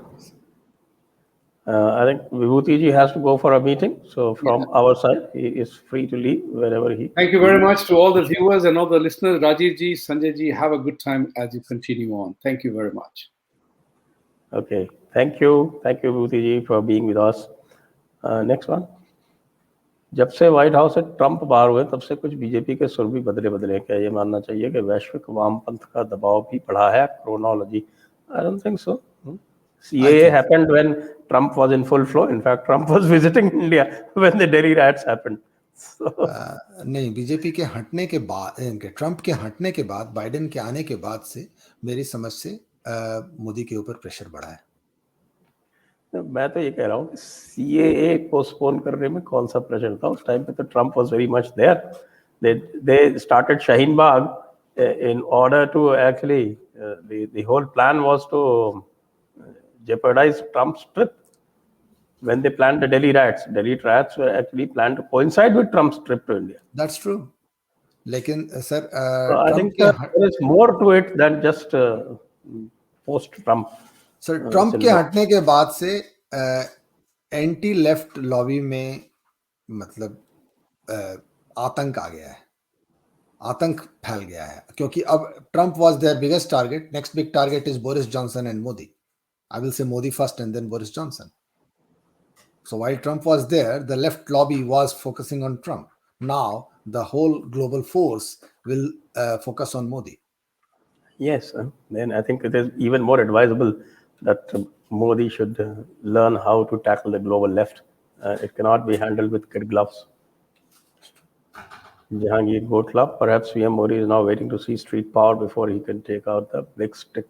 I think Vibhuti ji has to go for a meeting. So from our side, he is free to leave wherever he. Thank you very much to all the viewers and all the listeners. Rajiv ji, Sanjay ji, have a good time as you continue on. Thank you very much. Okay. Thank you. Thank you, Vibhuti ji, for being with us. Next one. जब से white house से Trump बाहर हुए तब से कुछ BJP के सुर भी बदले क्या ये मानना चाहिए कि वैश्विक वामपंथ का दबाव भी बढ़ा है? Chronology, I don't think so. CAA happened when Trump was in full flow. In fact, Trump was visiting India when the Delhi riots happened. So, नहीं, बीजेपी के हटने के बाद, ट्रंप के हटने के बाद, बाइडेन के आने के बाद से मेरी समझ से मोदी के ऊपर प्रेशर बढ़ा है. मैं तो ये कह रहा हूँ CAA पोस्टपोन करने में कौन सा प्रेशर था? उस टाइम पे तो Trump was very much there. They started Shaheen Bagh in order to actually the whole plan was to jeopardize Trump's trip. When they planned the Delhi riots were actually planned to coincide with Trump's trip to India. That's true. लेकिन sir I think there is more to it than just post-Trump. Sir Trump के हटने के बाद से anti left lobby में मतलब आतंक आ गया है, आतंक फैल गया है, क्योंकि अब Trump was their biggest target. Next big target is Boris Johnson and Modi. I will say Modi first and then Boris Johnson. So while Trump was there, the left lobby was focusing on Trump. Now the whole global force will focus on Modi. Yes, then I think it is even more advisable that Modi should learn how to tackle the global left. It cannot be handled with kid gloves. Jahangir Goat Club, perhaps PM Modi is now waiting to see street power before he can take out the big stick.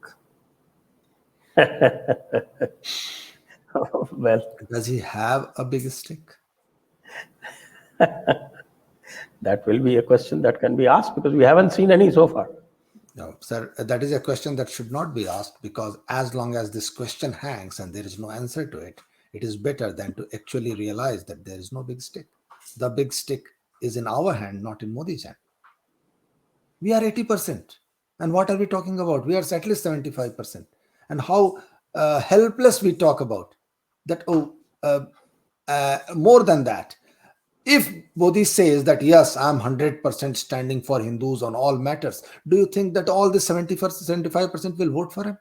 Well, Does he have a big stick? that will be a question that can be asked because we haven't seen any so far. No, sir, that is a question that should not be asked, because as long as this question hangs and there is no answer to it, it is better than to actually realize that there is no big stick. The big stick is in our hand, not in Modi's hand. We are 80%. And what are we talking about? We are at least 75%. And how helpless we talk about that. More than that, if Modi says that, yes, I'm 100% standing for Hindus on all matters, do you think that all the 75% will vote for him?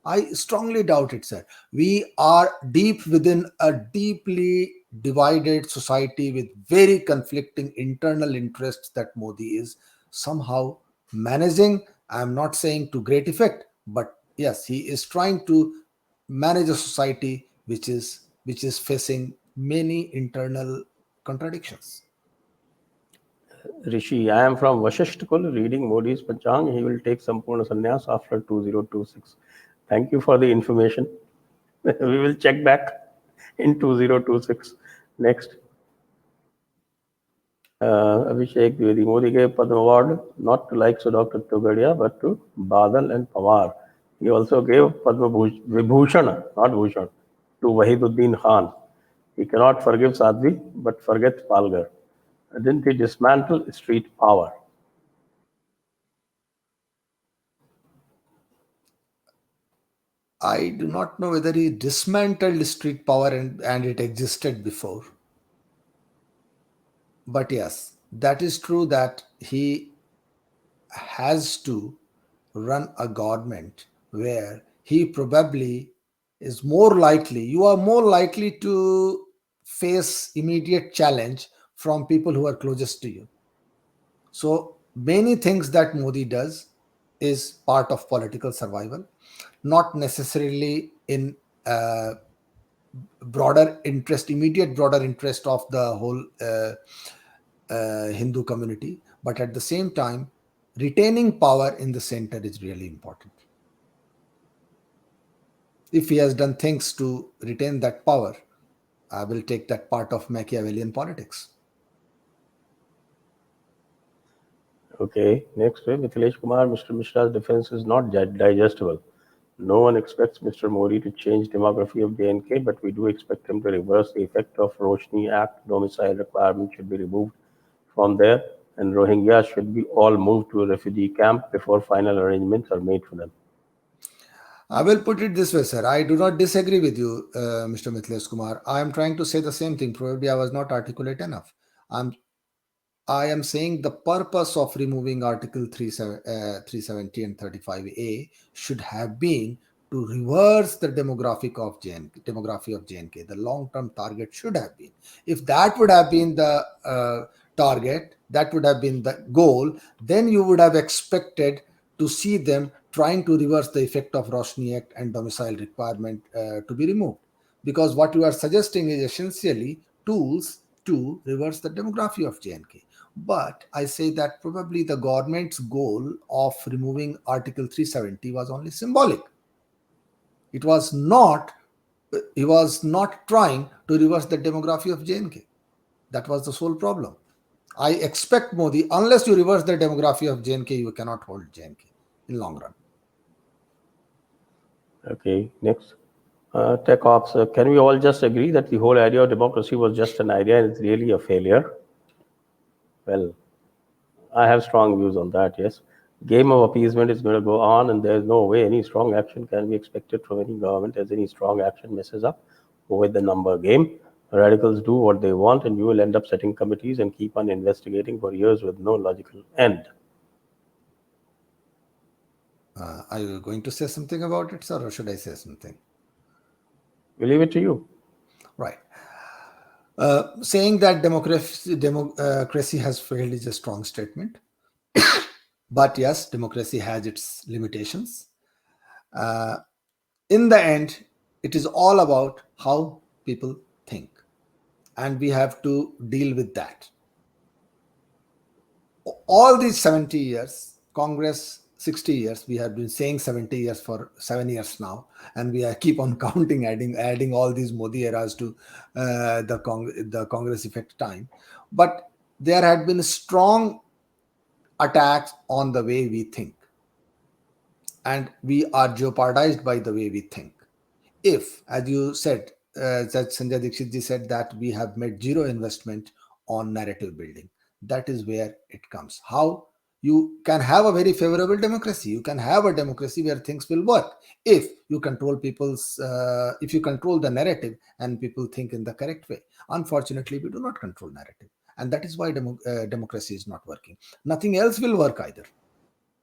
I strongly doubt it, sir. We are deep within a deeply divided society with very conflicting internal interests that Modi is somehow managing. I'm not saying to great effect, but yes, he is trying to manage a society which is facing many internal contradictions. Rishi, I am from Vasishtkul reading Modi's Panchang. He will take Sampurna Sannyas after 2026. Thank you for the information. We will check back in 2026. Next. Abhishek Dwivedi, Modi gave Padma Award not to likes of Dr. Togadia but to Badal and Pawar. He also gave Padma Vibhushan, not Bhushan, to Wahiduddin Khan. He cannot forgive Sadhvi but forgets Palgar. Didn't he dismantle street power? I do not know whether he dismantled street power and it existed before. But yes, that is true that he has to run a government where he probably is more likely, you are more likely to face immediate challenge from people who are closest to you. So many things that Modi does is part of political survival, not necessarily in broader interest, immediate broader interest of the whole Hindu community, but at the same time, retaining power in the center is really important. If he has done things to retain that power, I will take that part of Machiavellian politics. Okay, next way, Mithilesh Kumar, Mr. Mishra's defense is not digestible. No one expects Mr. Modi to change demography of JNK, but we do expect him to reverse the effect of Roshni Act. Domicile requirement should be removed from there, and Rohingyas should be all moved to a refugee camp before final arrangements are made for them. I will put it this way, sir. I do not disagree with you, Mr. Mithilesh Kumar. I am trying to say the same thing. Probably I was not articulate enough. I am saying the purpose of removing Article 370 and 35A should have been to reverse the demography of JNK. The long-term target should have been. If that would have been the target, that would have been the goal, then you would have expected to see them trying to reverse the effect of Roshni Act and domicile requirement to be removed. Because what you are suggesting is essentially tools to reverse the demography of JNK. But I say that probably the government's goal of removing Article 370 was only symbolic. He was not trying to reverse the demography of JNK. That was the sole problem. I expect Modi, unless you reverse the demography of JNK, you cannot hold JNK in long run. Okay, next. Tech Ops, can we all just agree that the whole idea of democracy was just an idea and it's really a failure? Well, I have strong views on that, yes. Game of appeasement is going to go on, and there's no way any strong action can be expected from any government, as any strong action messes up with the number game. Radicals do what they want, and you will end up setting committees and keep on investigating for years with no logical end. Are you going to say something about it, sir, or should I say something? We leave it to you. Right. Saying that democracy has failed is a strong statement. But yes, democracy has its limitations. In the end, it is all about how people think, and we have to deal with that. All these 70 years, Congress 60 years, we have been saying 70 years for 7 years now, and we are keep on counting, adding all these Modi eras to the Congress effect time. But there had been strong attacks on the way we think, and we are jeopardized by the way we think. If, as you said, that Sanjay Dixit ji said that we have made zero investment on narrative building, that is where it comes. How you can have a very favorable democracy, you can have a democracy where things will work if you control if you control the narrative and people think in the correct way. Unfortunately, we do not control narrative, and that is why democracy is not working. Nothing else will work either,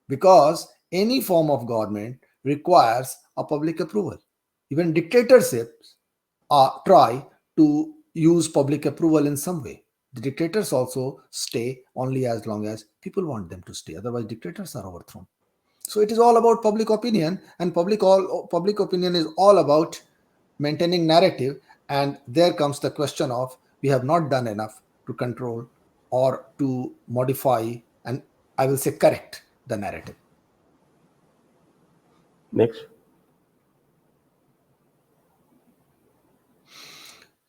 because any form of government requires a public approval. Even dictatorships try to use public approval in some way. The dictators also stay only as long as people want them to stay. Otherwise, dictators are overthrown. So it is all about public opinion, and public opinion is all about maintaining narrative. And there comes the question of, we have not done enough to control or to modify, and I will say correct the narrative. Next.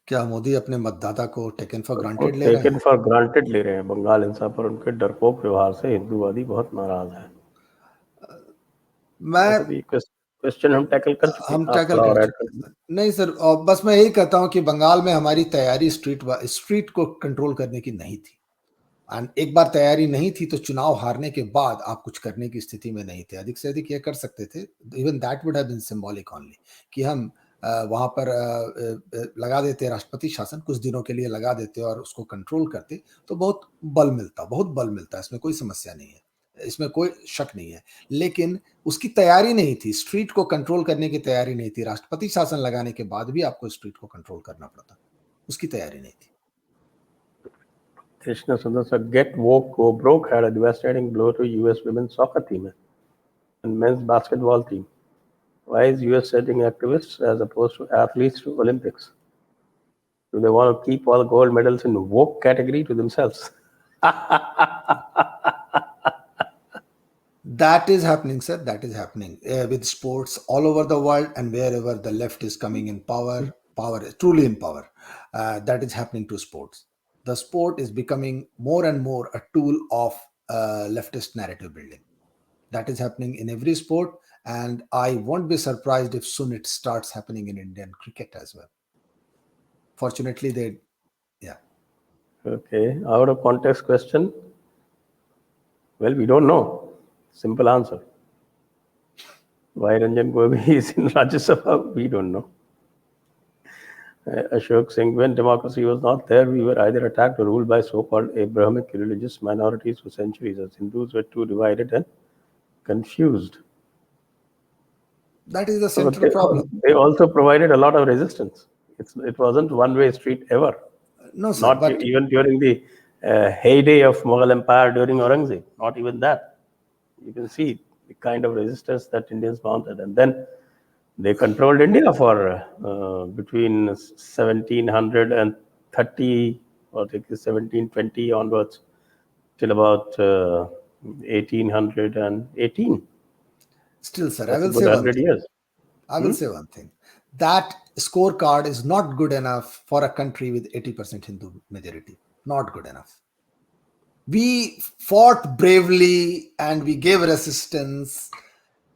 क्या मोदी अपने मतदाता को taken for granted ले रहे हैं? Taken for granted ले रहे हैं। बंगाल हिंसा पर उनके डरपोक व्यवहार से हिंदूवादी बहुत नाराज है। मैं क्वेश्चन हम टैकल कर चुके हैं। हम टैकल कर चुके हैं। नहीं सर, बस मैं यही कहता हूं कि बंगाल में हमारी तैयारी स्ट्रीट को कंट्रोल करने की नहीं थी। एंड एक बार तैयारी नहीं थी तो चुनाव हारने के बाद आप कुछ करने की स्थिति में नहीं थे। अधिक से अधिक ये कर सकते थे, even that would have been symbolic only, कि हम वहां पर लगा देते राष्ट्रपति शासन, कुछ दिनों के लिए लगा देते और उसको कंट्रोल करते, तो बहुत बल मिलता। इसमें कोई समस्या नहीं है, इसमें कोई शक नहीं है। लेकिन उसकी तैयारी नहीं थी, स्ट्रीट को कंट्रोल करने की तैयारी नहीं थी। राष्ट्रपति शासन लगाने के बाद भी आपको स्ट्रीट को कंट्रोल करना पड़ता, उसकी तैयारी नहीं थी। Krishna Sundar, Get Woke Go Broke had a devastating blow to US women's soccer team and men's basketball team. Why is US sending activists as opposed to athletes to Olympics? Do they want to keep all gold medals in woke category to themselves? That is happening, sir. That is happening with sports all over the world, and wherever the left is coming in power, truly in power, that is happening to sports. The sport is becoming more and more a tool of leftist narrative building. That is happening in every sport, and I won't be surprised if soon it starts happening in Indian cricket as well. Fortunately, Okay, out of context question. Well, we don't know. Simple answer. Why Ranjan Gogoi is in Rajya Sabha, we don't know. Ashok Singh, when democracy was not there, we were either attacked or ruled by so-called Abrahamic religious minorities for centuries, as Hindus were too divided and confused. that is the central problem. They also provided a lot of resistance. It wasn't one-way street ever. No, sir. Not even during the heyday of Mughal Empire during Aurangzeb. Not even that. You can see the kind of resistance that Indians mounted, and then they controlled India for between 1730 or 1720 onwards till about 1818. Still, sir, That's I will say 100 years. I will say one thing. That scorecard is not good enough for a country with 80% Hindu majority. Not good enough. We fought bravely and we gave resistance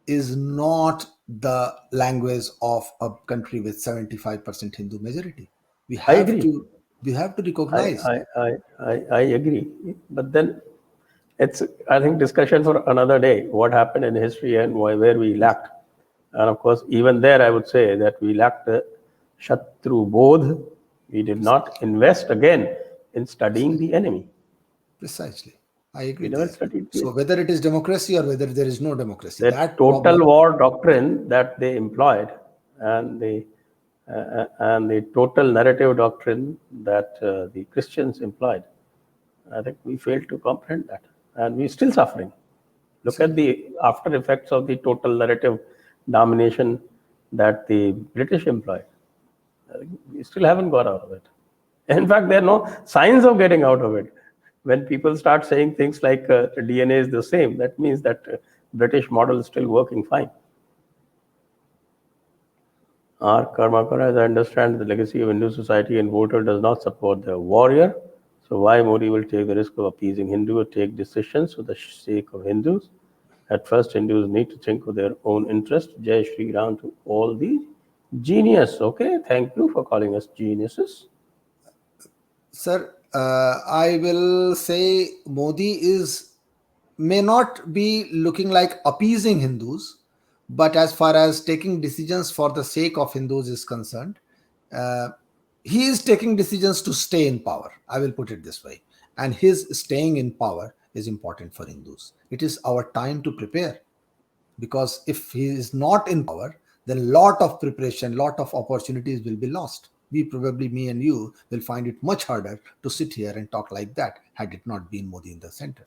is not the language of a country with 75% Hindu majority. We have to recognize. I agree. But then it's, I think, discussion for another day, what happened in history and where we lacked. And of course, even there, I would say that we lacked the Shatru Bodh. We did not invest again in studying the enemy. Precisely. I agree. We never studied so whether it is democracy or whether there is no democracy, that total war doctrine that they employed, and the total narrative doctrine that the Christians employed, I think we failed to comprehend that, and we're still suffering. Look at the after effects of the total narrative domination that the British employed. We still haven't got out of it. In fact, there are no signs of getting out of it. When people start saying things like DNA is the same, that means that British model is still working fine. R. Karmakar, as I understand, the legacy of Hindu society and voter does not support the warrior. So why Modi will take the risk of appeasing Hindu or take decisions for the sake of Hindus? At first, Hindus need to think of their own interest. Jai Shri Ram to all the genius. Okay, thank you for calling us geniuses. Sir, I will say Modi may not be looking like appeasing Hindus, but as far as taking decisions for the sake of Hindus is concerned, he is taking decisions to stay in power. I will put it this way. And his staying in power is important for Hindus. It is our time to prepare. Because if he is not in power, then lot of preparation, lot of opportunities will be lost. Me and you will find it much harder to sit here and talk like that had it not been Modi in the center.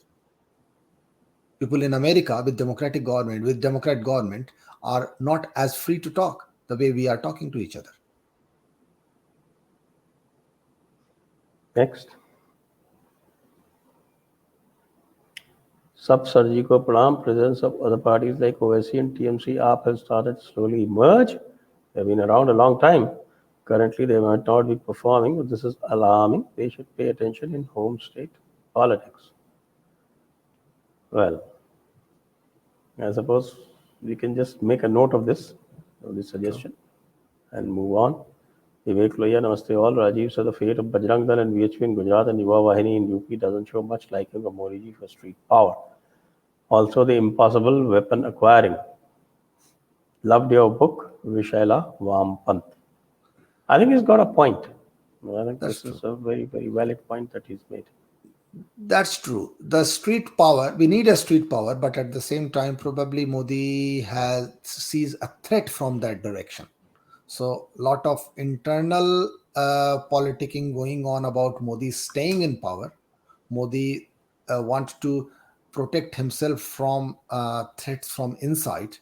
People in America with Democrat government are not as free to talk the way we are talking to each other. Next. Sab Sir Ji ko pranam. Presence of other parties like OSC and TMC AAP has started slowly emerge. They've been around a long time. Currently, they might not be performing, but this is alarming. They should pay attention in home state politics. Well, I suppose we can just make a note of this suggestion, and move on. Vivek Loya, namaste all. Rajiv said the fate of Bajrang Dal and VHP in Gujarat and Yuva Wahini in UP doesn't show much liking of Modi ji for street power. Also, the impossible weapon acquiring. Loved your book, Vishaila Vampant. I think he's got a point. I think That's this is a very, very valid point that he's made. That's true. The street power, we need a street power, but at the same time, probably Modi sees a threat from that direction. So, lot of internal politicking going on about Modi staying in power. Modi wants to protect himself from threats from inside,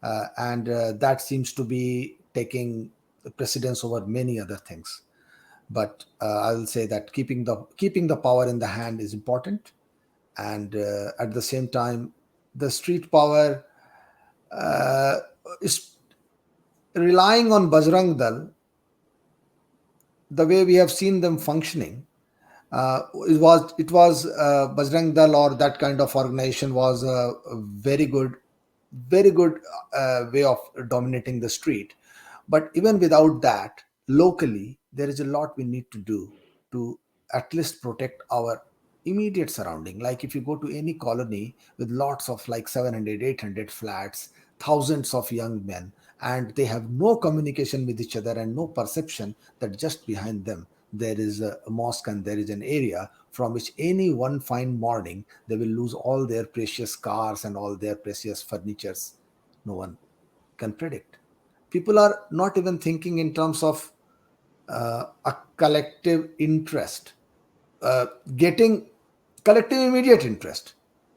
and that seems to be taking precedence over many other things. But I will say that keeping the power in the hand is important, and at the same time, the street power is relying on Bajrang Dal. The way we have seen them functioning, it was Bajrang Dal or that kind of organization was a very good way of dominating the street. But even without that, locally, there is a lot we need to do to at least protect our immediate surrounding. Like if you go to any colony with lots of like 700, 800 flats, thousands of young men, and they have no communication with each other and no perception that just behind them there is a mosque and there is an area from which any one fine morning they will lose all their precious cars and all their precious furnitures. No one can predict. People are not even thinking in terms of a collective interest, getting collective immediate interest.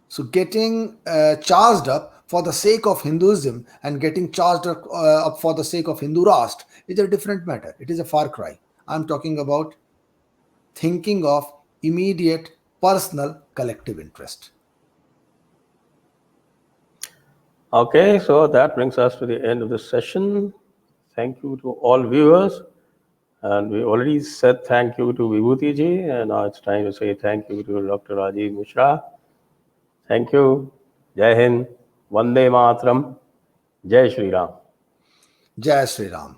So getting charged up for the sake of Hinduism and getting charged up for the sake of Hindu Rashtra is a different matter. It is a far cry. I'm talking about thinking of immediate personal collective interest. Okay, so that brings us to the end of the session. Thank you to all viewers. And we already said thank you to Vibhuti ji, and now it's time to say thank you to Dr. Rajiv Mishra. Thank you. Jai Hind. Vande Matram. Jai Shri Ram. Jai Sri Ram.